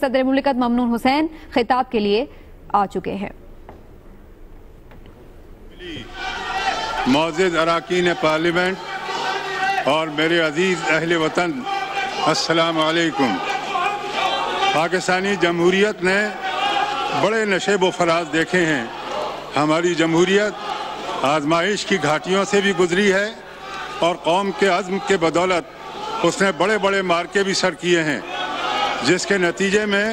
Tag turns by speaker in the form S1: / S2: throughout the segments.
S1: صدر مملکت ممنون حسین خطاب کے لیے آ چکے ہیں۔
S2: معزز اراکین پارلیمنٹ اور میرے عزیز اہل وطن، السلام علیکم۔ پاکستانی جمہوریت نے بڑے نشیب و فراز دیکھے ہیں۔ ہماری جمہوریت آزمائش کی گھاٹیوں سے بھی گزری ہے اور قوم کے عزم کے بدولت اس نے بڑے بڑے مارکے بھی سر کیے ہیں، جس کے نتیجے میں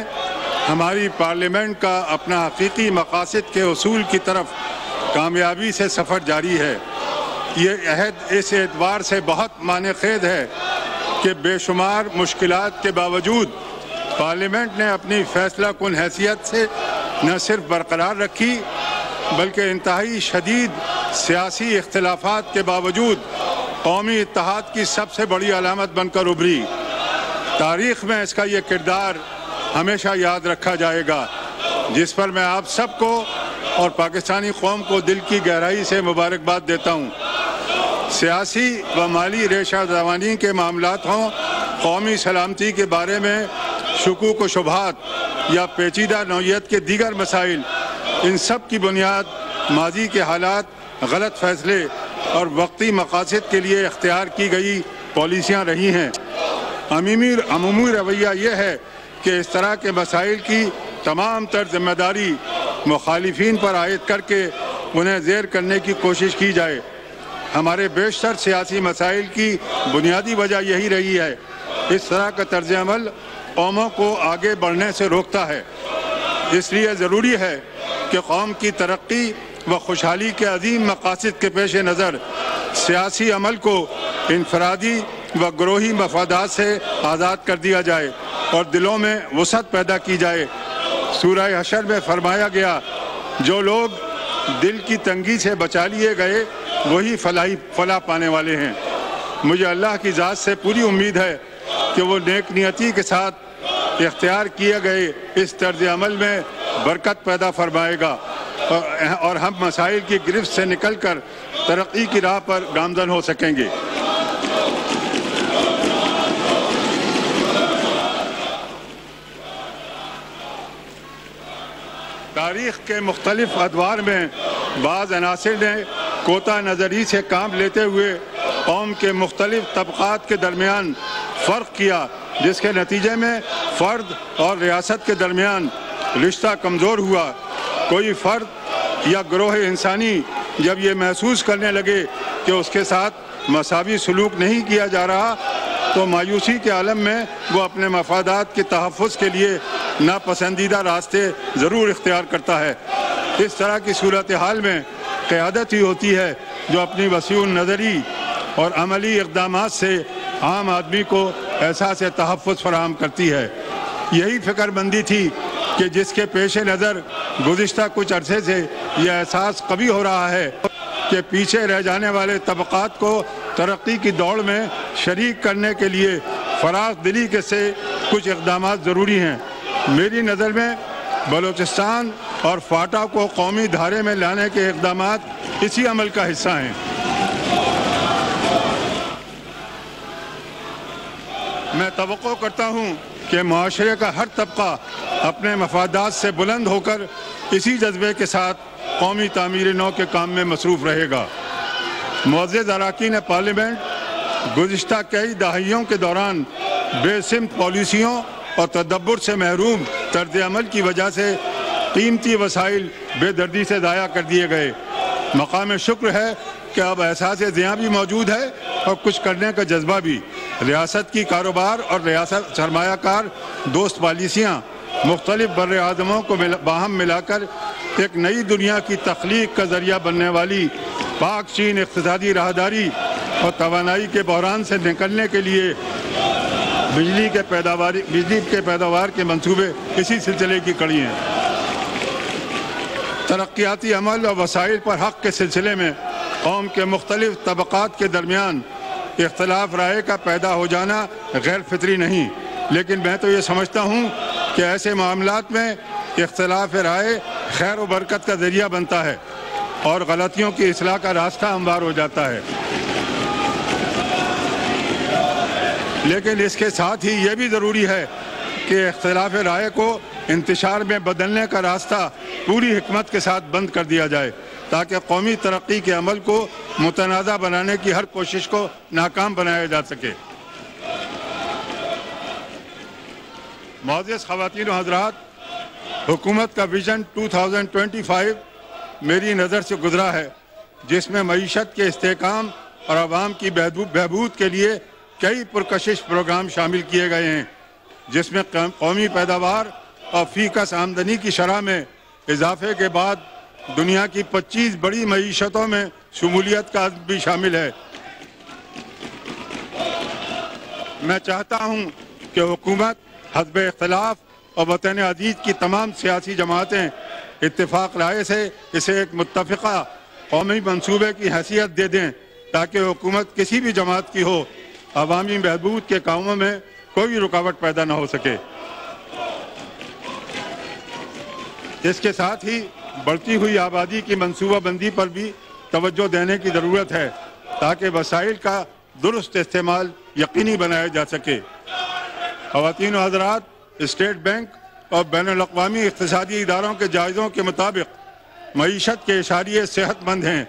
S2: ہماری پارلیمنٹ کا اپنا حقیقی مقاصد کے حصول کی طرف کامیابی سے سفر جاری ہے۔ یہ عہد اس اعتبار سے بہت معنی خیز ہے کہ بے شمار مشکلات کے باوجود پارلیمنٹ نے اپنی فیصلہ کن حیثیت سے نہ صرف برقرار رکھی بلکہ انتہائی شدید سیاسی اختلافات کے باوجود قومی اتحاد کی سب سے بڑی علامت بن کر ابھری۔ تاریخ میں اس کا یہ کردار ہمیشہ یاد رکھا جائے گا، جس پر میں آپ سب کو اور پاکستانی قوم کو دل کی گہرائی سے مبارکباد دیتا ہوں۔ سیاسی و مالی ریشہ دوانی کے معاملات ہوں، قومی سلامتی کے بارے میں شکوک و شبہات یا پیچیدہ نوعیت کے دیگر مسائل، ان سب کی بنیاد ماضی کے حالات، غلط فیصلے اور وقتی مقاصد کے لیے اختیار کی گئی پالیسیاں رہی ہیں۔ عمومی رویہ یہ ہے کہ اس طرح کے مسائل کی تمام تر ذمہ داری مخالفین پر عائد کر کے انہیں زیر کرنے کی کوشش کی جائے۔ ہمارے بیشتر سیاسی مسائل کی بنیادی وجہ یہی رہی ہے۔ اس طرح کا طرز عمل قوموں کو آگے بڑھنے سے روکتا ہے۔ اس لیے ضروری ہے کہ قوم کی ترقی و خوشحالی کے عظیم مقاصد کے پیش نظر سیاسی عمل کو انفرادی و گروہی مفادات سے آزاد کر دیا جائے اور دلوں میں وسعت پیدا کی جائے۔ سورہ حشر میں فرمایا گیا، جو لوگ دل کی تنگی سے بچا لیے گئے وہی فلاح پانے والے ہیں۔ مجھے اللہ کی ذات سے پوری امید ہے کہ وہ نیک نیتی کے ساتھ اختیار کیے گئے اس طرز عمل میں برکت پیدا فرمائے گا اور ہم مسائل کی گرفت سے نکل کر ترقی کی راہ پر گامزن ہو سکیں گے۔ تاریخ کے مختلف ادوار میں بعض عناصر نے کوتاہ نظری سے کام لیتے ہوئے قوم کے مختلف طبقات کے درمیان فرق کیا، جس کے نتیجے میں فرد اور ریاست کے درمیان رشتہ کمزور ہوا۔ کوئی فرد یا گروہ انسانی جب یہ محسوس کرنے لگے کہ اس کے ساتھ مساوی سلوک نہیں کیا جا رہا تو مایوسی کے عالم میں وہ اپنے مفادات کے تحفظ کے لیے ناپسندیدہ راستے ضرور اختیار کرتا ہے۔ اس طرح کی صورتحال میں قیادت ہی ہوتی ہے جو اپنی وسیع النظری اور عملی اقدامات سے عام آدمی کو احساس تحفظ فراہم کرتی ہے۔ یہی فکر مندی تھی کہ جس کے پیش نظر گزشتہ کچھ عرصے سے یہ احساس قوی ہو رہا ہے کہ پیچھے رہ جانے والے طبقات کو ترقی کی دوڑ میں شریک کرنے کے لیے فراخ دلی کے سے کچھ اقدامات ضروری ہیں۔ میری نظر میں بلوچستان اور فاٹا کو قومی دھارے میں لانے کے اقدامات اسی عمل کا حصہ ہیں۔ میں توقع کرتا ہوں کہ معاشرے کا ہر طبقہ اپنے مفادات سے بلند ہو کر اسی جذبے کے ساتھ قومی تعمیر نو کے کام میں مصروف رہے گا۔ معزز اراکین پارلیمنٹ، گزشتہ کئی دہائیوں کے دوران بے سمت پالیسیوں اور تدبر سے محروم طرز عمل کی وجہ سے قیمتی وسائل بے دردی سے ضائع کر دیے گئے۔ مقام شکر ہے کہ اب احساس زیاں بھی موجود ہے اور کچھ کرنے کا جذبہ بھی۔ ریاست کی کاروبار اور ریاست سرمایہ کار دوست پالیسیاں مختلف بر اعظموں کو باہم ملا کر ایک نئی دنیا کی تخلیق کا ذریعہ بننے والی پاک چین اقتصادی راہداری اور توانائی کے بحران سے نکلنے کے لیے بجلی کے پیداوار کے منصوبے اسی سلسلے کی کڑی ہیں۔ ترقیاتی عمل اور وسائل پر حق کے سلسلے میں قوم کے مختلف طبقات کے درمیان اختلاف رائے کا پیدا ہو جانا غیر فطری نہیں، لیکن میں تو یہ سمجھتا ہوں کہ ایسے معاملات میں اختلاف رائے خیر و برکت کا ذریعہ بنتا ہے اور غلطیوں کی اصلاح کا راستہ ہموار ہو جاتا ہے۔ لیکن اس کے ساتھ ہی یہ بھی ضروری ہے کہ اختلاف رائے کو انتشار میں بدلنے کا راستہ پوری حکمت کے ساتھ بند کر دیا جائے تاکہ قومی ترقی کے عمل کو متنازع بنانے کی ہر کوشش کو ناکام بنایا جا سکے۔ معزز خواتین و حضرات، حکومت کا ویژن 2025 میری نظر سے گزرا ہے، جس میں معیشت کے استحکام اور عوام کی بہبود کے لیے کئی پرکشش پروگرام شامل کیے گئے ہیں، جس میں قومی پیداوار اور فی کس آمدنی کی شرح میں اضافے کے بعد دنیا کی 25 بڑی معیشتوں میں شمولیت کا عزم بھی شامل ہے۔ میں چاہتا ہوں کہ حکومت حزب اختلاف اور وطن عزیز کی تمام سیاسی جماعتیں اتفاق رائے سے اسے ایک متفقہ قومی منصوبے کی حیثیت دے دیں تاکہ حکومت کسی بھی جماعت کی ہو عوامی بہبود کے کاموں میں کوئی رکاوٹ پیدا نہ ہو سکے۔ اس کے ساتھ ہی بڑھتی ہوئی آبادی کی منصوبہ بندی پر بھی توجہ دینے کی ضرورت ہے تاکہ وسائل کا درست استعمال یقینی بنایا جا سکے۔ خواتین و حضرات، اسٹیٹ بینک اور بین الاقوامی اقتصادی اداروں کے جائزوں کے مطابق معیشت کے اشاریے صحت مند ہیں۔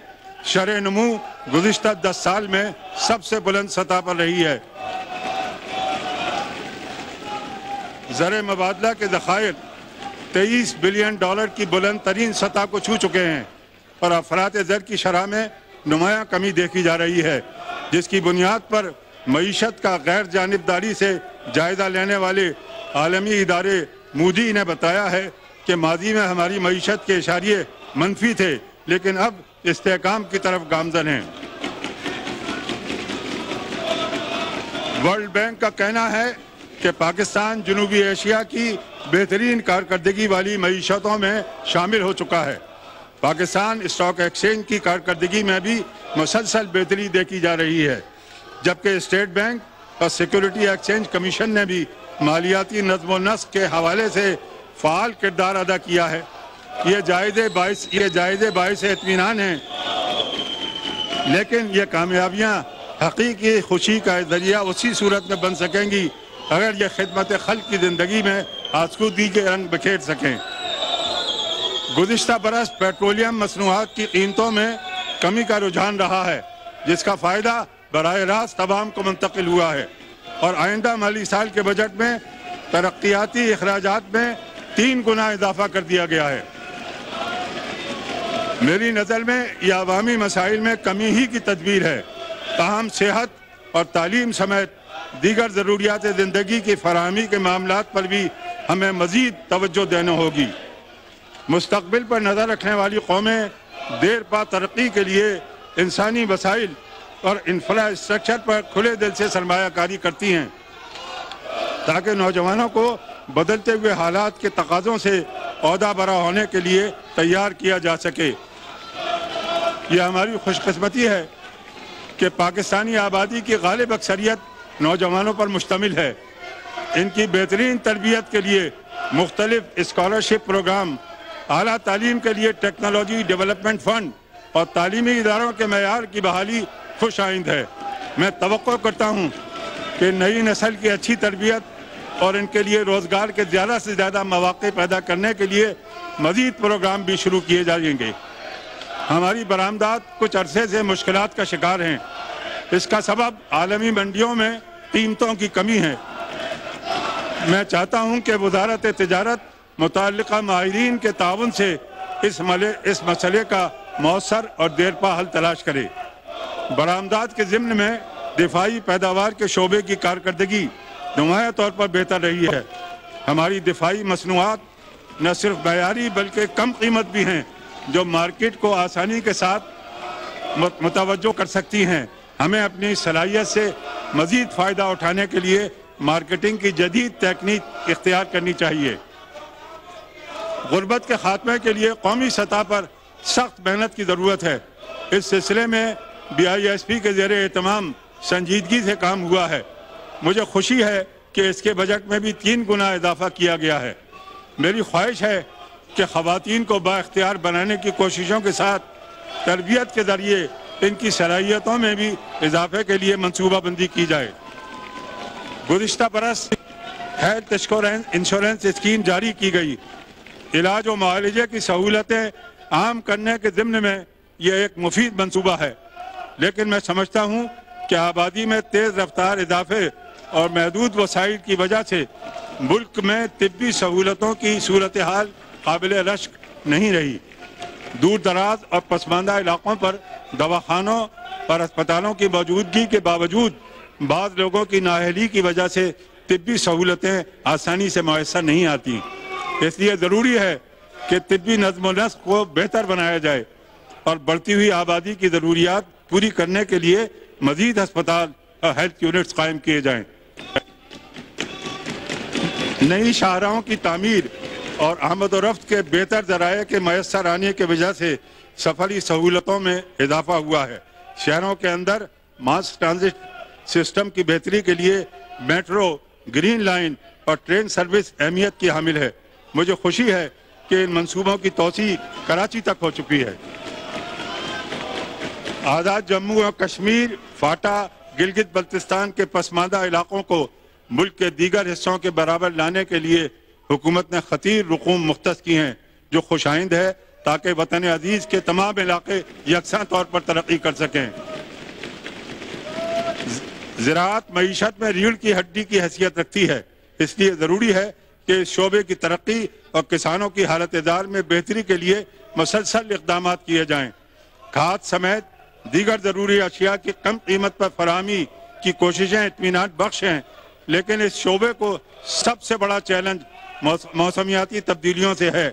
S2: شرح نمو گزشتہ 10 سال میں سب سے بلند سطح پر رہی ہے۔ زر مبادلہ کے ذخائر $23 بلین کی بلند ترین سطح کو چھو چکے ہیں اور افراط زر کی شرح میں نمایاں کمی دیکھی جا رہی ہے، جس کی بنیاد پر معیشت کا غیر جانبداری سے جائزہ لینے والے عالمی ادارے مودی نے بتایا ہے کہ ماضی میں ہماری معیشت کے اشاریے منفی تھے لیکن اب استحکام کی طرف گامزن ہیں۔ ورلڈ بینک کا کہنا ہے کہ پاکستان جنوبی ایشیا کی بہترین کارکردگی والی معیشتوں میں شامل ہو چکا ہے۔ پاکستان اسٹاک ایکسچینج کی کارکردگی میں بھی مسلسل بہتری دیکھی جا رہی ہے، جبکہ اسٹیٹ بینک اور سیکیورٹی ایکسچینج کمیشن نے بھی مالیاتی نظم و نسق کے حوالے سے فعال کردار ادا کیا ہے۔ یہ جائزے باعث اطمینان ہیں، لیکن یہ کامیابیاں حقیقی خوشی کا ذریعہ اسی صورت میں بن سکیں گی اگر یہ خدمت خلق کی زندگی میں آسودگی کے رنگ بکھیر سکیں۔ گزشتہ برس پیٹرولیم مصنوعات کی قیمتوں میں کمی کا رجحان رہا ہے، جس کا فائدہ براہ راست عوام کو منتقل ہوا ہے، اور آئندہ مالی سال کے بجٹ میں ترقیاتی اخراجات میں 3 گنا اضافہ کر دیا گیا ہے۔ میری نظر میں یہ عوامی مسائل میں کمی ہی کی تدبیر ہے، تاہم صحت اور تعلیم سمیت دیگر ضروریات زندگی کی فراہمی کے معاملات پر بھی ہمیں مزید توجہ دینا ہوگی۔ مستقبل پر نظر رکھنے والی قومیں دیر پا ترقی کے لیے انسانی وسائل اور انفراسٹرکچر پر کھلے دل سے سرمایہ کاری کرتی ہیں تاکہ نوجوانوں کو بدلتے ہوئے حالات کے تقاضوں سے عہدہ برا ہونے کے لیے تیار کیا جا سکے۔ یہ ہماری خوش قسمتی ہے کہ پاکستانی آبادی کی غالب اکثریت نوجوانوں پر مشتمل ہے۔ ان کی بہترین تربیت کے لیے مختلف اسکالرشپ پروگرام، اعلیٰ تعلیم کے لیے ٹیکنالوجی ڈیولپمنٹ فنڈ اور تعلیمی اداروں کے معیار کی بحالی خوش آئند ہے۔ میں توقع کرتا ہوں کہ نئی نسل کی اچھی تربیت اور ان کے لیے روزگار کے زیادہ سے زیادہ مواقع پیدا کرنے کے لیے مزید پروگرام بھی شروع کیے جائیں گے۔ ہماری برآمدات کچھ عرصے سے مشکلات کا شکار ہیں۔ اس کا سبب عالمی منڈیوں میں قیمتوں کی کمی ہے۔ میں چاہتا ہوں کہ وزارت تجارت متعلقہ ماہرین کے تعاون سے اس مسئلے کا مؤثر اور دیرپا حل تلاش کرے۔ برآمدات کے ضمن میں دفاعی پیداوار کے شعبے کی کارکردگی نمایاں طور پر بہتر رہی ہے۔ ہماری دفاعی مصنوعات نہ صرف معیاری بلکہ کم قیمت بھی ہیں، جو مارکیٹ کو آسانی کے ساتھ متوجہ کر سکتی ہیں۔ ہمیں اپنی صلاحیت سے مزید فائدہ اٹھانے کے لیے مارکیٹنگ کی جدید تکنیک اختیار کرنی چاہیے۔ غربت کے خاتمے کے لیے قومی سطح پر سخت محنت کی ضرورت ہے۔ اس سلسلے میں BISP کے زیر اہتمام سنجیدگی سے کام ہوا ہے۔ مجھے خوشی ہے کہ اس کے بجٹ میں بھی 3 گنا اضافہ کیا گیا ہے۔ میری خواہش ہے کہ خواتین کو بااختیار بنانے کی کوششوں کے ساتھ تربیت کے ذریعے ان کی صلاحیتوں میں بھی اضافے کے لیے منصوبہ بندی کی جائے۔ گزشتہ برس ہیلتھ انشورنس اسکیم جاری کی گئی. علاج و معالجے کی سہولتیں عام کرنے کے ضمن میں یہ ایک مفید منصوبہ ہے، لیکن میں سمجھتا ہوں کہ آبادی میں تیز رفتار اضافے اور محدود وسائل کی وجہ سے ملک میں طبی سہولتوں کی صورتحال قابل رشک نہیں رہی. دور دراز اور پسماندہ علاقوں پر دواخانوں اور اسپتالوں کی موجودگی کے باوجود بعض لوگوں کی نااہلی کی وجہ سے طبی سہولتیں آسانی سے میسر نہیں آتی. اس لیے ضروری ہے کہ طبی نظم و نسق کو بہتر بنایا جائے اور بڑھتی ہوئی آبادی کی ضروریات پوری کرنے کے لیے مزید ہسپتال اور ہیلتھ یونٹس قائم کیے جائیں. نئی شاہراہوں کی تعمیر اور آمد و رفت کے بہتر ذرائع کے میسر آنے کی وجہ سے سفری سہولتوں میں اضافہ ہوا ہے. شہروں کے اندر ماس ٹرانزٹ سسٹم کی بہتری کے لیے میٹرو، گرین لائن اور ٹرین سروس اہمیت کی حامل ہے. مجھے خوشی ہے کہ ان منصوبوں کی توسیع کراچی تک ہو چکی ہے. آزاد جموں و کشمیر، فاٹا، گلگت بلتستان کے پسماندہ علاقوں کو ملک کے دیگر حصوں کے برابر لانے کے لیے حکومت نے خطیر رقوم مختص کی ہیں جو خوش آئند ہے تاکہ وطن عزیز کے تمام علاقے یکساں طور پر ترقی کر سکیں. زراعت معیشت میں ریڑھ کی ہڈی کی حیثیت رکھتی ہے، اس لیے ضروری ہے کہ اس شعبے کی ترقی اور کسانوں کی حالت عزار میں بہتری کے لیے مسلسل اقدامات کیے جائیں. کھاد سمیت دیگر ضروری اشیاء کی کم قیمت پر فراہمی کی کوششیں اطمینان بخش ہیں، لیکن اس شعبے کو سب سے بڑا چیلنج موسمیاتی تبدیلیوں سے ہے.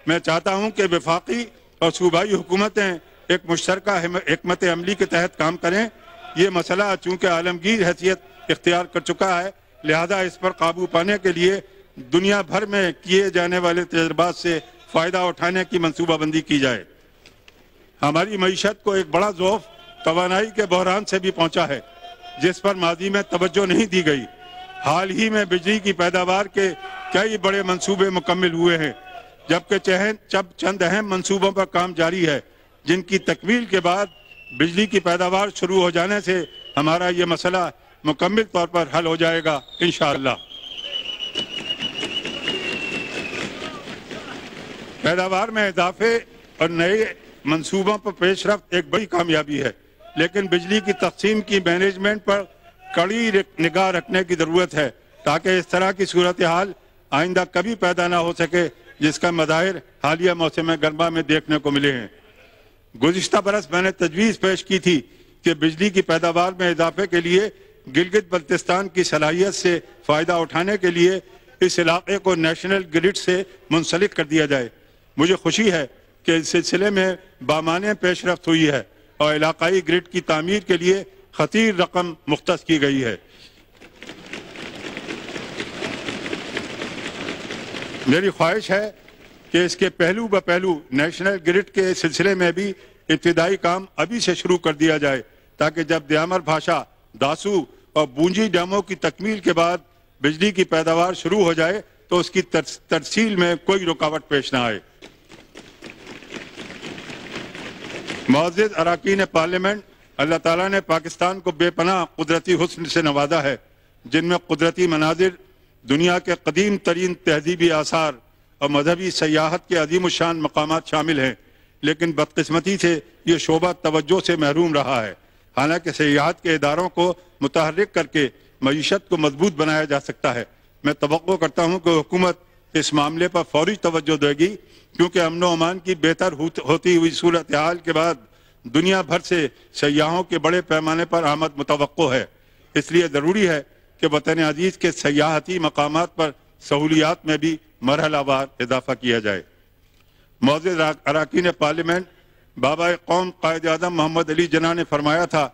S2: میں چاہتا ہوں کہ وفاقی اور صوبائی حکومتیں ایک مشترکہ حکمت عملی کے تحت کام کریں. یہ مسئلہ چونکہ عالمگیر حیثیت اختیار کر چکا ہے، لہذا اس پر قابو پانے کے لیے دنیا بھر میں کیے جانے والے تجربات سے فائدہ اٹھانے کی منصوبہ بندی کی جائے. ہماری معیشت کو ایک بڑا ضعف توانائی کے بحران سے بھی پہنچا ہے، جس پر ماضی میں توجہ نہیں دی گئی. حال ہی میں بجلی کی پیداوار کے کئی بڑے منصوبے مکمل ہوئے ہیں، جبکہ چند اہم منصوبوں پر کام جاری ہے، جن کی تکمیل کے بعد بجلی کی پیداوار شروع ہو جانے سے ہمارا یہ مسئلہ مکمل طور پر حل ہو جائے گا انشاءاللہ. پیداوار میں اضافے اور نئے منصوبوں پر پیش رفت ایک بڑی کامیابی ہے، لیکن بجلی کی تقسیم کی مینجمنٹ پر کڑی نگاہ رکھنے کی ضرورت ہے تاکہ اس طرح کی صورتحال آئندہ کبھی پیدا نہ ہو سکے جس کا مظاہر حالیہ موسم گرما میں دیکھنے کو ملے ہیں. گزشتہ برس میں نے تجویز پیش کی تھی کہ بجلی کی پیداوار میں اضافے کے لیے گلگت بلتستان کی صلاحیت سے فائدہ اٹھانے کے لیے اس علاقے کو نیشنل گرڈ سے منسلک کر دیا جائے. مجھے خوشی ہے کہ اس سلسلے میں بامعنی پیش رفت ہوئی ہے اور علاقائی گرڈ کی تعمیر کے لیے خطیر رقم مختص کی گئی ہے. میری خواہش ہے کہ اس کے پہلو بہ پہلو نیشنل گرڈ کے سلسلے میں بھی ابتدائی کام ابھی سے شروع کر دیا جائے تاکہ جب دیامر بھاشا، داسو اور بونجی ڈیموں کی تکمیل کے بعد بجلی کی پیداوار شروع ہو جائے تو اس کی ترسیل میں کوئی رکاوٹ پیش نہ آئے. معزز اراکین پارلیمنٹ، اللہ تعالیٰ نے پاکستان کو بے پناہ قدرتی حسن سے نوازا ہے، جن میں قدرتی مناظر، دنیا کے قدیم ترین تہذیبی آثار اور مذہبی سیاحت کے عظیم الشان مقامات شامل ہیں. لیکن بدقسمتی سے یہ شعبہ توجہ سے محروم رہا ہے. حالانکہ سیاحت کے اداروں کو متحرک کر کے معیشت کو مضبوط بنایا جا سکتا ہے. میں توقع کرتا ہوں کہ حکومت اس معاملے پر فوری توجہ دے گی، کیونکہ امن و امان کی بہتر ہوتی ہوئی صورتحال کے بعد دنیا بھر سے سیاحوں کے بڑے پیمانے پر آمد متوقع ہے. اس لیے ضروری ہے کہ وطن عزیز کے سیاحتی مقامات پر سہولیات میں بھی مرحلہ وار اضافہ کیا جائے. معزز اراکین پارلیمنٹ، بابا قوم قائد اعظم محمد علی جناح نے فرمایا تھا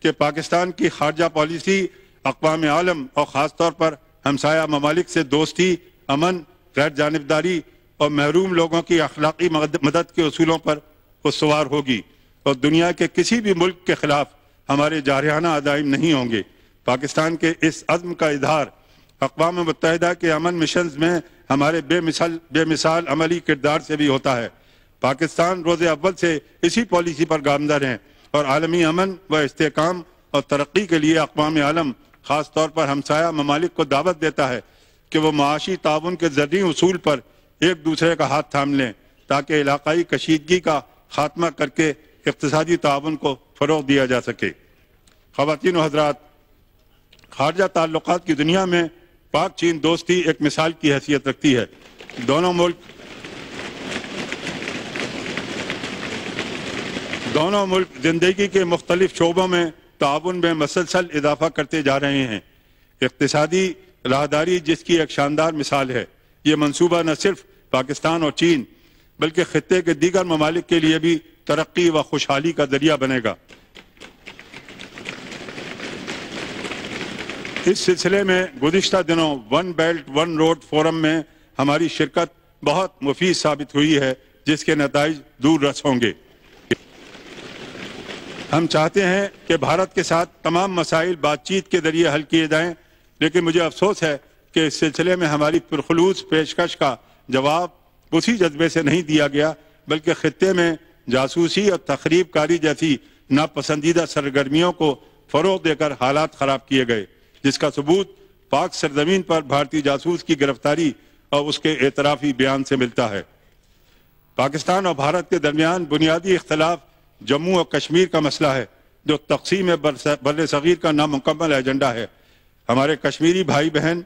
S2: کہ پاکستان کی خارجہ پالیسی اقوام عالم اور خاص طور پر ہمسایہ ممالک سے دوستی، امن، غیر جانبداری اور محروم لوگوں کی اخلاقی مدد کے اصولوں پر استوار ہوگی اور دنیا کے کسی بھی ملک کے خلاف ہمارے جارحانہ عزائم نہیں ہوں گے. پاکستان کے اس عزم کا اظہار اقوام متحدہ کے امن مشنز میں ہمارے بے مثال عملی کردار سے بھی ہوتا ہے. پاکستان روز اول سے اسی پالیسی پر گامزن ہے اور عالمی امن و استحکام اور ترقی کے لیے اقوام عالم خاص طور پر ہمسایہ ممالک کو دعوت دیتا ہے کہ وہ معاشی تعاون کے زرعی اصول پر ایک دوسرے کا ہاتھ تھام لیں تاکہ علاقائی کشیدگی کا خاتمہ کر کے اقتصادی تعاون کو فروغ دیا جا سکے۔ خواتین و حضرات، خارجہ تعلقات کی دنیا میں پاک چین دوستی ایک مثال کی حیثیت رکھتی ہے۔ دونوں ملک زندگی کے مختلف شعبوں میں تعاون میں مسلسل اضافہ کرتے جا رہے ہیں۔ اقتصادی راہداری جس کی ایک شاندار مثال ہے۔ یہ منصوبہ نہ صرف پاکستان اور چین بلکہ خطے کے دیگر ممالک کے لیے بھی ترقی و خوشحالی کا ذریعہ بنے گا۔ اس سلسلے میں گزشتہ دنوں one belt one road forum میں ہماری شرکت بہت مفید ثابت ہوئی ہے، جس کے نتائج دور رس ہوں گے۔ ہم چاہتے ہیں کہ بھارت کے ساتھ تمام مسائل بات چیت کے ذریعے حل کیے جائیں، لیکن مجھے افسوس ہے کہ اس سلسلے میں ہماری پرخلوص پیشکش کا جواب اسی جذبے سے نہیں دیا گیا، بلکہ خطے میں جاسوسی اور تخریب کاری جیسی ناپسندیدہ سرگرمیوں کو فروغ دے کر حالات خراب کیے گئے، جس کا ثبوت پاک سرزمین پر بھارتی جاسوس کی گرفتاری اور اس کے اعترافی بیان سے ملتا ہے۔ پاکستان اور بھارت کے درمیان بنیادی اختلاف جموں اور کشمیر کا مسئلہ ہے، جو تقسیم بر صغیر کا نامکمل ایجنڈا ہے۔ ہمارے کشمیری بھائی بہن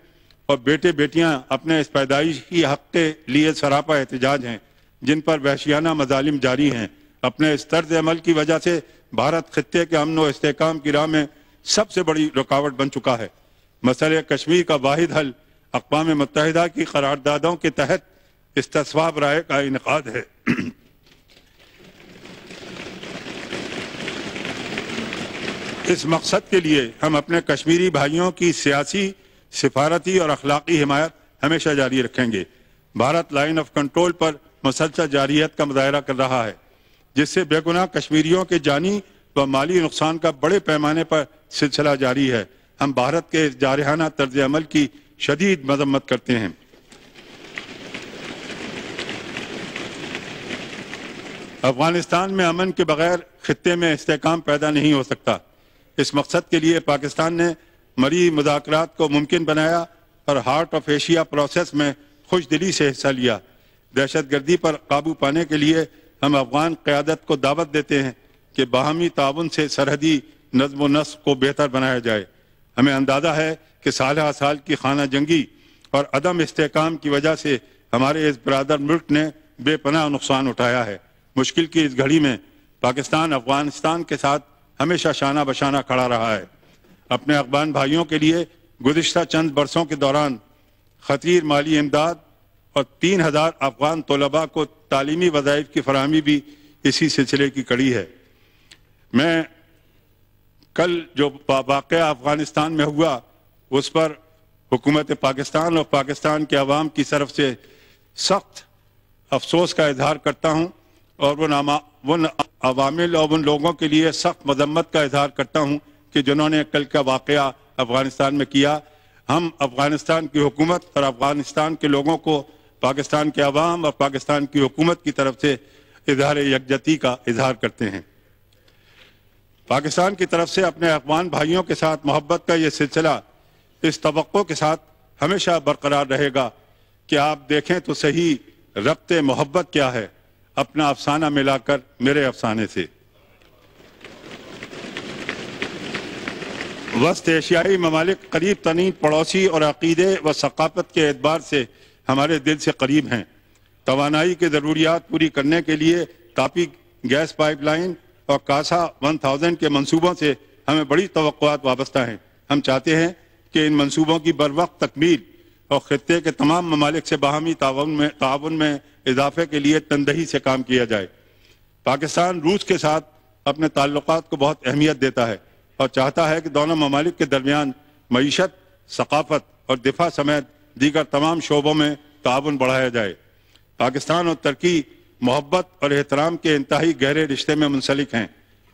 S2: اور بیٹے بیٹیاں اپنے اس پیدائشی حق کے لیے سراپا احتجاج ہیں، جن پر وحشیانہ مظالم جاری ہیں۔ اپنے اس طرز عمل کی وجہ سے بھارت خطے کے امن و استحکام کی راہ میں سب سے بڑی رکاوٹ بن چکا ہے۔ مسئلہ کشمیر کا واحد حل اقوام متحدہ کی قراردادوں کے تحت استصواب رائے کا انعقاد ہے۔ اس مقصد کے لیے ہم اپنے کشمیری بھائیوں کی سیاسی، سفارتی اور اخلاقی حمایت ہمیشہ جاری رکھیں گے۔ بھارت لائن آف کنٹرول پر مسلسل جارحیت کا مظاہرہ کر رہا ہے، جس سے بے گناہ کشمیریوں کے جانی و مالی نقصان کا بڑے پیمانے پر سلسلہ جاری ہے۔ ہم بھارت کے اس جارحانہ طرز عمل کی شدید مذمت کرتے ہیں۔ افغانستان میں امن کے بغیر خطے میں استحکام پیدا نہیں ہو سکتا۔ اس مقصد کے لیے پاکستان نے مری مذاکرات کو ممکن بنایا اور ہارٹ آف ایشیا پروسیس میں خوش دلی سے حصہ لیا۔ دہشت گردی پر قابو پانے کے لیے ہم افغان قیادت کو دعوت دیتے ہیں کہ باہمی تعاون سے سرحدی نظم و نسق کو بہتر بنایا جائے۔ ہمیں اندازہ ہے کہ سالہ سال کی خانہ جنگی اور عدم استحکام کی وجہ سے ہمارے اس برادر ملک نے بے پناہ نقصان اٹھایا ہے۔ مشکل کی اس گھڑی میں پاکستان افغانستان کے ساتھ ہمیشہ شانہ بشانہ کھڑا رہا ہے۔ اپنے افغان بھائیوں کے لیے گزشتہ چند برسوں کے دوران خطیر مالی امداد اور 3000 افغان طلباء کو تعلیمی وظائف کی فراہمی بھی اسی سلسلے کی کڑی ہے۔ میں کل جو واقعہ افغانستان میں ہوا اس پر حکومت پاکستان اور پاکستان کے عوام کی طرف سے سخت افسوس کا اظہار کرتا ہوں، اور ان عوامل اور ان لوگوں کے لیے سخت مذمت کا اظہار کرتا ہوں کہ جنہوں نے کل کا واقعہ افغانستان میں کیا۔ ہم افغانستان کی حکومت اور افغانستان کے لوگوں کو پاکستان کے عوام اور پاکستان کی حکومت کی طرف سے اظہار یکجہتی کا اظہار کرتے ہیں۔ پاکستان کی طرف سے اپنے افغان بھائیوں کے ساتھ محبت کا یہ سلسلہ اس توقع کے ساتھ ہمیشہ برقرار رہے گا کہ آپ دیکھیں تو صحیح ربط محبت کیا ہے، اپنا افسانہ ملا کر میرے افسانے سے۔ وسط ایشیائی ممالک قریب ترین پڑوسی اور عقیدے و ثقافت کے اعتبار سے ہمارے دل سے قریب ہیں۔ توانائی کی ضروریات پوری کرنے کے لیے تاپی گیس پائپ لائن اور کاسا 1000 کے منصوبوں سے ہمیں بڑی توقعات وابستہ ہیں۔ ہم چاہتے ہیں کہ ان منصوبوں کی بروقت تکمیل اور خطے کے تمام ممالک سے باہمی تعاون میں اضافے کے لیے تندہی سے کام کیا جائے۔ پاکستان روس کے ساتھ اپنے تعلقات کو بہت اہمیت دیتا ہے اور چاہتا ہے کہ دونوں ممالک کے درمیان معیشت، ثقافت اور دفاع سمیت دیگر تمام شعبوں میں تعاون بڑھایا جائے۔ پاکستان اور ترکی محبت اور احترام کے انتہائی گہرے رشتے میں منسلک ہیں۔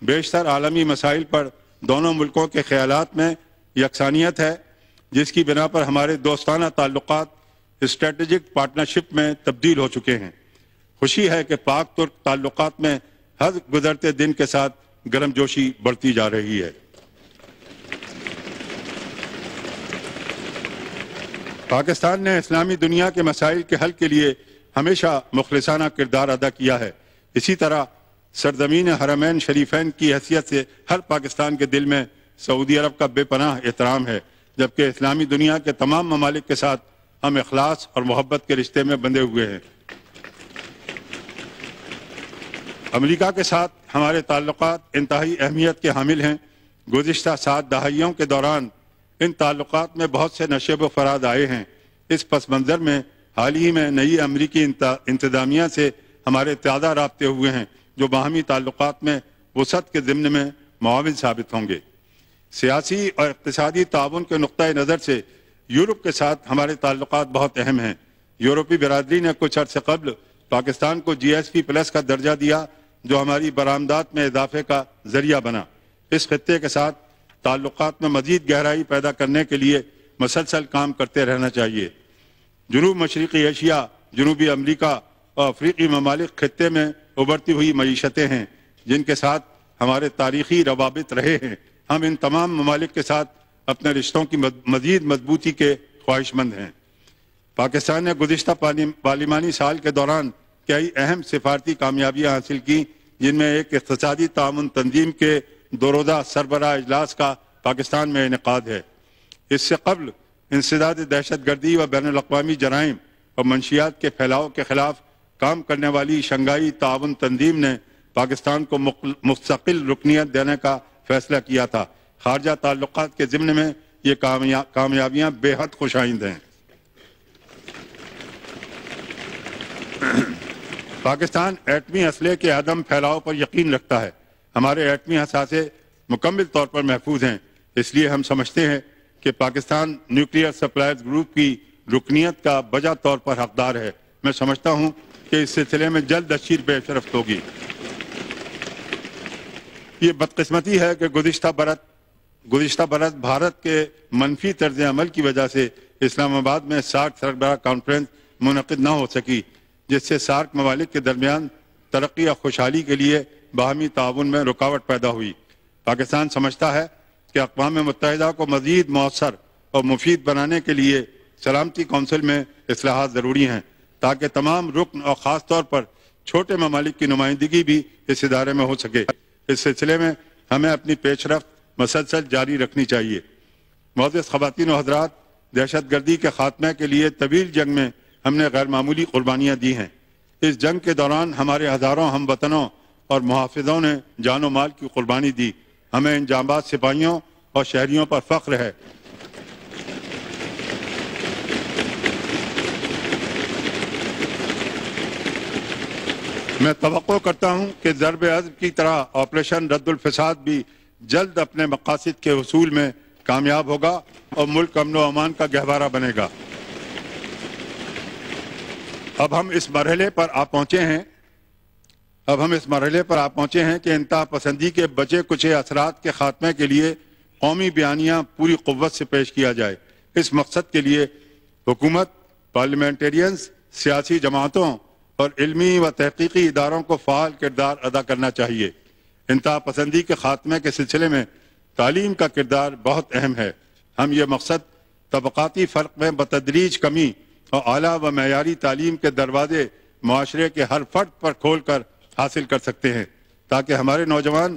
S2: بیشتر عالمی مسائل پر دونوں ملکوں کے خیالات میں یکسانیت ہے، جس کی بنا پر ہمارے دوستانہ تعلقات اسٹریٹجک پارٹنرشپ میں تبدیل ہو چکے ہیں۔ خوشی ہے کہ پاک ترک تعلقات میں ہر گزرتے دن کے ساتھ گرم جوشی بڑھتی جا رہی ہے۔ پاکستان نے اسلامی دنیا کے مسائل کے حل کے لیے ہمیشہ مخلصانہ کردار ادا کیا ہے۔ اسی طرح سرزمین حرمین شریفین کی حیثیت سے ہر پاکستان کے دل میں سعودی عرب کا بے پناہ احترام ہے، جبکہ اسلامی دنیا کے تمام ممالک کے ساتھ ہم اخلاص اور محبت کے رشتے میں بندھے ہوئے ہیں۔ امریکہ کے ساتھ ہمارے تعلقات انتہائی اہمیت کے حامل ہیں۔ گزشتہ 7 دہائیوں کے دوران ان تعلقات میں بہت سے نشیب و فراز آئے ہیں۔ اس پس منظر میں حال ہی میں نئی امریکی انتظامیہ سے ہمارے تازہ رابطے ہوئے ہیں، جو باہمی تعلقات میں وسعت کے ضمن میں معاون ثابت ہوں گے۔ سیاسی اور اقتصادی تعاون کے نقطۂ نظر سے یورپ کے ساتھ ہمارے تعلقات بہت اہم ہیں۔ یورپی برادری نے کچھ عرصے قبل پاکستان کو GSP+ کا درجہ دیا، جو ہماری برآمدات میں اضافے کا ذریعہ بنا۔ اس خطے کے ساتھ تعلقات میں مزید گہرائی پیدا کرنے کے لیے مسلسل کام کرتے رہنا چاہیے۔ جنوب مشرقی ایشیا، جنوبی امریکہ اور افریقی ممالک خطے میں ابھرتی ہوئی معیشتیں ہیں، جن کے ساتھ ہمارے تاریخی روابط رہے ہیں۔ ہم ان تمام ممالک کے ساتھ اپنے رشتوں کی مزید مضبوطی کے خواہش مند ہیں۔ پاکستان نے گزشتہ پارلیمانی سال کے دوران کئی اہم سفارتی کامیابیاں حاصل کی، جن میں ایک اقتصادی تعاون تنظیم کے 2 روزہ سربراہ اجلاس کا پاکستان میں انعقاد ہے۔ اس سے قبل انسداد دہشت گردی و بین الاقوامی جرائم اور منشیات کے پھیلاؤ کے خلاف کام کرنے والی شنگھائی تعاون تنظیم نے پاکستان کو مستقل رکنیت دینے کا فیصلہ کیا تھا۔ خارجہ تعلقات کے ضمن میں یہ کامیابیاں بے حد خوش آئند ہیں۔ پاکستان ایٹمی اسلحے کے عدم پھیلاؤ پر یقین رکھتا ہے۔ ہمارے ایٹمی اثاثے مکمل طور پر محفوظ ہیں، اس لیے ہم سمجھتے ہیں کہ پاکستان نیوکلیئر سپلائرز گروپ کی رکنیت کا بجا طور پر حقدار ہے۔ میں سمجھتا ہوں کہ اس سلسلے میں جلد اشیر پیش رفت ہوگی۔ یہ بدقسمتی ہے کہ گزشتہ برس بھارت کے منفی طرز عمل کی وجہ سے اسلام آباد میں سارک سربراہ کانفرنس منعقد نہ ہو سکی، جس سے سارک ممالک کے درمیان ترقی اور خوشحالی کے لیے باہمی تعاون میں رکاوٹ پیدا ہوئی۔ پاکستان سمجھتا ہے کہ اقوام متحدہ کو مزید مؤثر اور مفید بنانے کے لیے سلامتی کونسل میں اصلاحات ضروری ہیں، تاکہ تمام رکن اور خاص طور پر چھوٹے ممالک کی نمائندگی بھی اس ادارے میں ہو سکے۔ اس سلسلے میں ہمیں اپنی پیش رفت مسلسل جاری رکھنی چاہیے۔ معزز خواتین و حضرات، دہشت گردی کے خاتمے کے لیے طویل جنگ میں ہم نے غیر معمولی قربانیاں دی ہیں۔ اس جنگ کے دوران ہمارے ہزاروں ہم وطنوں اور محافظوں نے جان و مال کی قربانی دی۔ ہمیں ان جانباز سپاہیوں اور شہریوں پر فخر ہے۔ میں توقع کرتا ہوں کہ ضرب عضب کی طرح آپریشن رد الفساد بھی جلد اپنے مقاصد کے حصول میں کامیاب ہوگا اور ملک امن و امان کا گہوارہ بنے گا۔ اب ہم اس مرحلے پر آ پہنچے ہیں کہ انتہا پسندی کے بچے کچے اثرات کے خاتمے کے لیے قومی بیانیہ پوری قوت سے پیش کیا جائے۔ اس مقصد کے لیے حکومت، پارلیمنٹیرینز، سیاسی جماعتوں اور علمی و تحقیقی اداروں کو فعال کردار ادا کرنا چاہیے۔ انتہا پسندی کے خاتمے کے سلسلے میں تعلیم کا کردار بہت اہم ہے۔ ہم یہ مقصد طبقاتی فرق میں بتدریج کمی اور اعلیٰ و معیاری تعلیم کے دروازے معاشرے کے ہر فرد پر کھول کر حاصل کر سکتے ہیں، تاکہ ہمارے نوجوان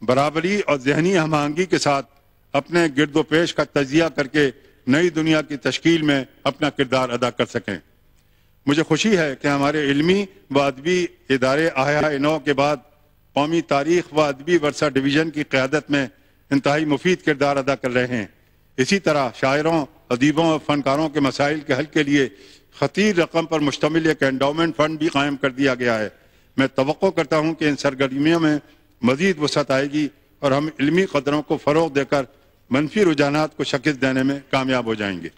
S2: برابری اور ذہنی ہم آہنگی کے ساتھ اپنے گرد و پیش کا تجزیہ کر کے نئی دنیا کی تشکیل میں اپنا کردار ادا کر سکیں۔ مجھے خوشی ہے کہ ہمارے علمی و ادبی ادارے احیاء نو کے بعد قومی تاریخ و ادبی ورثہ ڈویژن کی قیادت میں انتہائی مفید کردار ادا کر رہے ہیں۔ اسی طرح شاعروں، ادیبوں اور فنکاروں کے مسائل کے حل کے لیے خطیر رقم پر مشتمل ایک انڈاؤمنٹ فنڈ بھی قائم کر دیا گیا ہے۔ میں توقع کرتا ہوں کہ ان سرگرمیوں میں مزید وسعت آئے گی اور ہم علمی قدروں کو فروغ دے کر منفی رجحانات کو شکست دینے میں کامیاب ہو جائیں گے۔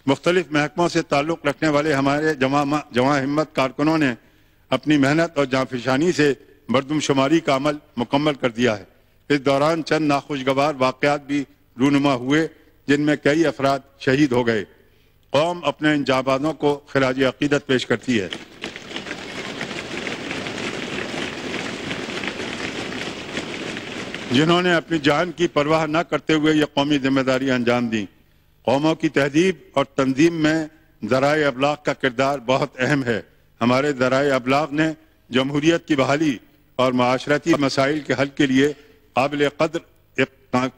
S2: مختلف محکموں سے تعلق رکھنے والے ہمارے جواں ہمت کارکنوں نے اپنی محنت اور جانفشانی سے مردم شماری کا عمل مکمل کر دیا ہے۔ اس دوران چند ناخوشگوار واقعات بھی رونما ہوئے، جن میں کئی افراد شہید ہو گئے۔ قوم اپنے ان جانبازوں کو خراج عقیدت پیش کرتی ہے۔ جنہوں نے اپنی جان کی پرواہ نہ کرتے ہوئے یہ قومی ذمہ داری انجام دیں۔ قوموں کی تہذیب اور تنظیم میں ذرائع ابلاغ کا کردار بہت اہم ہے۔ ہمارے ذرائع ابلاغ نے جمہوریت کی بحالی اور معاشرتی مسائل کے حل کے لیے قابل قدر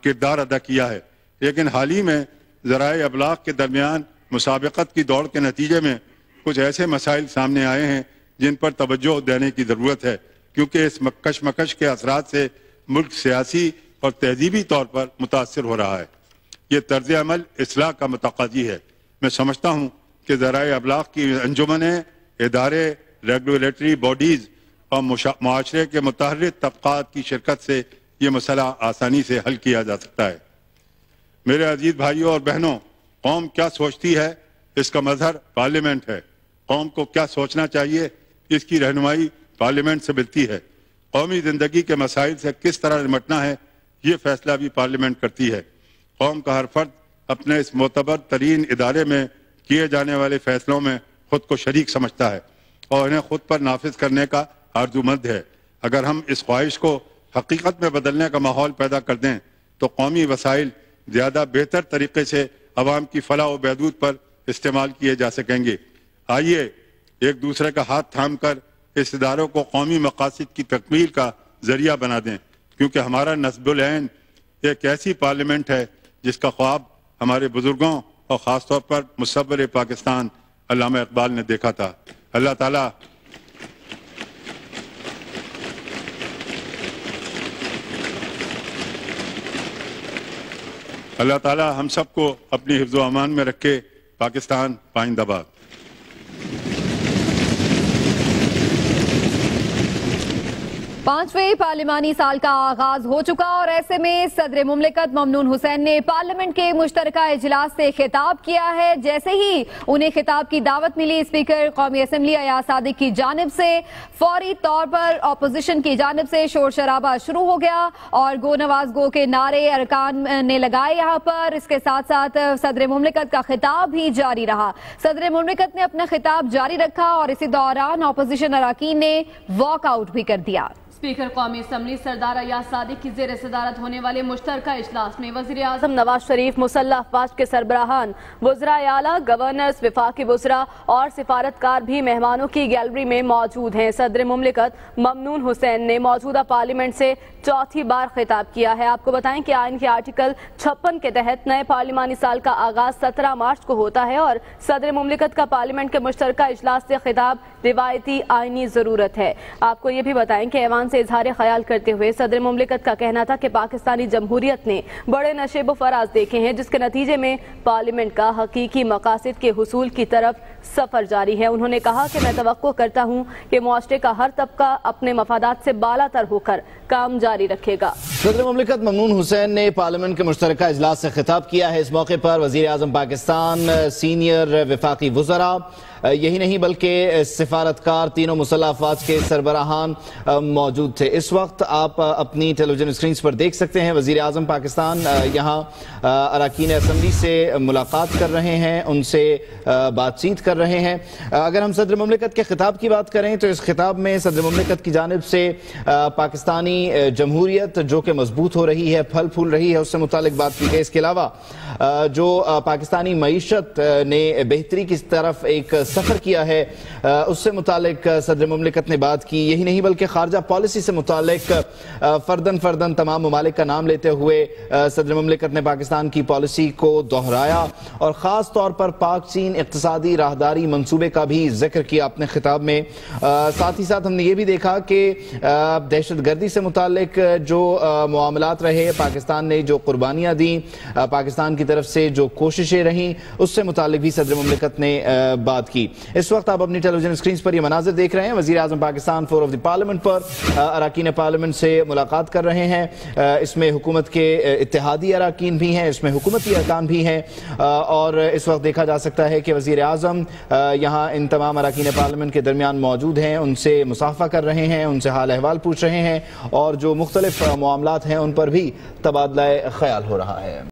S2: کردار ادا کیا ہے، لیکن حال ہی میں ذرائع ابلاغ کے درمیان مسابقت کی دوڑ کے نتیجے میں کچھ ایسے مسائل سامنے آئے ہیں جن پر توجہ دینے کی ضرورت ہے، کیونکہ اس کشمکش کے اثرات سے ملک سیاسی اور تہذیبی طور پر متاثر ہو رہا ہے۔ یہ طرز عمل اصلاح کا متقاضی ہے۔ میں سمجھتا ہوں کہ ذرائع ابلاغ کی انجمنیں، ادارے، ریگولیٹری باڈیز اور معاشرے کے متحرک طبقات کی شرکت سے یہ مسئلہ آسانی سے حل کیا جا سکتا ہے۔ میرے عزیز بھائیوں اور بہنوں، قوم کیا سوچتی ہے اس کا مظہر پارلیمنٹ ہے۔ قوم کو کیا سوچنا چاہیے اس کی رہنمائی پارلیمنٹ سے ملتی ہے۔ قومی زندگی کے مسائل سے کس طرح نمٹنا ہے یہ فیصلہ بھی پارلیمنٹ کرتی ہے۔ قوم کا ہر فرد اپنے اس معتبر ترین ادارے میں کیے جانے والے فیصلوں میں خود کو شریک سمجھتا ہے اور انہیں خود پر نافذ کرنے کا آرزومند ہے۔ اگر ہم اس خواہش کو حقیقت میں بدلنے کا ماحول پیدا کر دیں تو قومی وسائل زیادہ بہتر طریقے سے عوام کی فلاح و بہبود پر استعمال کیے جا سکیں گے۔ آئیے ایک دوسرے کا ہاتھ تھام کر اس اداروں کو قومی مقاصد کی تکمیل کا ذریعہ بنا دیں، کیونکہ ہمارا نصب العین ایک ایسی پارلیمنٹ ہے جس کا خواب ہمارے بزرگوں اور خاص طور پر مصور پاکستان علامہ اقبال نے دیکھا تھا۔ اللہ تعالی ہم سب کو اپنی حفظ و امان میں رکھے۔ پاکستان پائندہ باد۔
S1: پانچویں پارلیمانی سال کا آغاز ہو چکا اور ایسے میں صدر مملکت ممنون حسین نے پارلیمنٹ کے مشترکہ اجلاس سے خطاب کیا ہے۔ جیسے ہی انہیں خطاب کی دعوت ملی، اسپیکر قومی اسمبلی ایاز صادق کی جانب سے فوری طور پر اپوزیشن کی جانب سے شور شرابہ شروع ہو گیا اور گو نواز گو کے نعرے ارکان نے لگائے یہاں پر۔ اس کے ساتھ ساتھ صدر مملکت کا خطاب بھی جاری رہا۔ صدر مملکت نے اپنا خطاب جاری رکھا اور اسی دوران اپوزیشن اراکین نے واک آؤٹ بھی کر دیا۔
S3: اسپیکر قومی اسمبلی سردار ایاز صادق کی زیر صدارت ہونے والے مشترکہ اجلاس میں وزیر اعظم نواز شریف، مسلح افواج کے سربراہان، وزرائے اعلیٰ، گورنرز، وفاقی وزراء اور سفارتکار بھی مہمانوں کی گیلری میں موجود ہیں۔ صدر مملکت ممنون حسین نے موجودہ پارلیمنٹ سے چوتھی بار خطاب کیا ہے۔ آپ کو بتائیں کہ آئین کے آرٹیکل 56 کے تحت نئے پارلیمانی سال کا آغاز 17 مارچ کو ہوتا ہے اور صدر مملکت کا پارلیمنٹ کے مشترکہ اجلاس سے خطاب روایتی آئینی ضرورت ہے۔ آپ کو یہ بھی بتائیں کہ ایوان سے اظہار خیال کرتے ہوئے صدر مملکت کا کہنا تھا کہ پاکستانی جمہوریت نے بڑے نشیب و فراز دیکھے ہیں، جس کے نتیجے میں پارلیمنٹ کا حقیقی مقاصد کے حصول کی طرف سفر جاری ہے۔ انہوں نے کہا کہ میں توقع کرتا ہوں کہ معاشرے کا ہر طبقہ اپنے مفادات سے بالا تر ہو کر کام جاری رکھے گا۔
S4: صدر مملکت ممنون حسین نے پارلیمنٹ کے مشترکہ اجلاس سے خطاب کیا ہے۔ اس موقع پر وزیر اعظم پاکستان، سینئر وفاقی وزراء، یہی نہیں بلکہ سفارتکار، تینوں مسلح افواج کے سربراہان موجود تھے۔ اس وقت آپ اپنی ٹیلی ویژن اسکرینز پر دیکھ سکتے ہیں وزیر اعظم پاکستان یہاں اراکین اسمبلی سے ملاقات کر رہے ہیں، ان سے بات چیت کر رہے ہیں۔ اگر ہم صدر مملکت کے خطاب کی بات کریں تو اس خطاب میں صدر مملکت کی جانب سے پاکستانی جمہوریت جو کہ مضبوط ہو رہی ہے، پھل پھول رہی ہے، اس سے متعلق بات کی گئی۔ اس کے علاوہ جو پاکستانی معیشت نے بہتری کی طرف ایک سفر کیا ہے اس سے متعلق صدر مملکت نے بات کی۔ یہی نہیں بلکہ خارجہ پالیسی سے متعلق فردن تمام ممالک کا نام لیتے ہوئے صدر مملکت نے پاکستان کی پالیسی کو دہرایا اور خاص طور پر پاک چین اقتصادی راہداری منصوبے کا بھی ذکر کیا اپنے خطاب میں۔ ساتھ ہی ساتھ ہم نے یہ بھی دیکھا کہ دہشت گردی سے متعلق جو معاملات رہے، پاکستان نے جو قربانیاں دیں، پاکستان کی طرف سے جو کوششیں رہیں، اس سے متعلق بھی صدر مملکت نے بات کی۔ اس وقت آپ اپنی ٹیلی ویژن اسکرینز پر یہ مناظر دیکھ رہے ہیں۔ وزیر اعظم Pakistan floor of the parliament پر اراکین پارلیمنٹ سے ملاقات کر رہے ہیں۔ اس میں حکومت کے اتحادی اراکین بھی ہیں، اس میں حکومتی ارکان بھی ہیں اور اس وقت دیکھا جا سکتا ہے کہ وزیر اعظم یہاں ان تمام اراکین پارلیمنٹ کے درمیان موجود ہیں، ان سے مصافحہ کر رہے ہیں، ان سے حال احوال پوچھ رہے ہیں اور جو مختلف معاملات ہیں ان پر بھی تبادلہ خیال ہو رہا ہے۔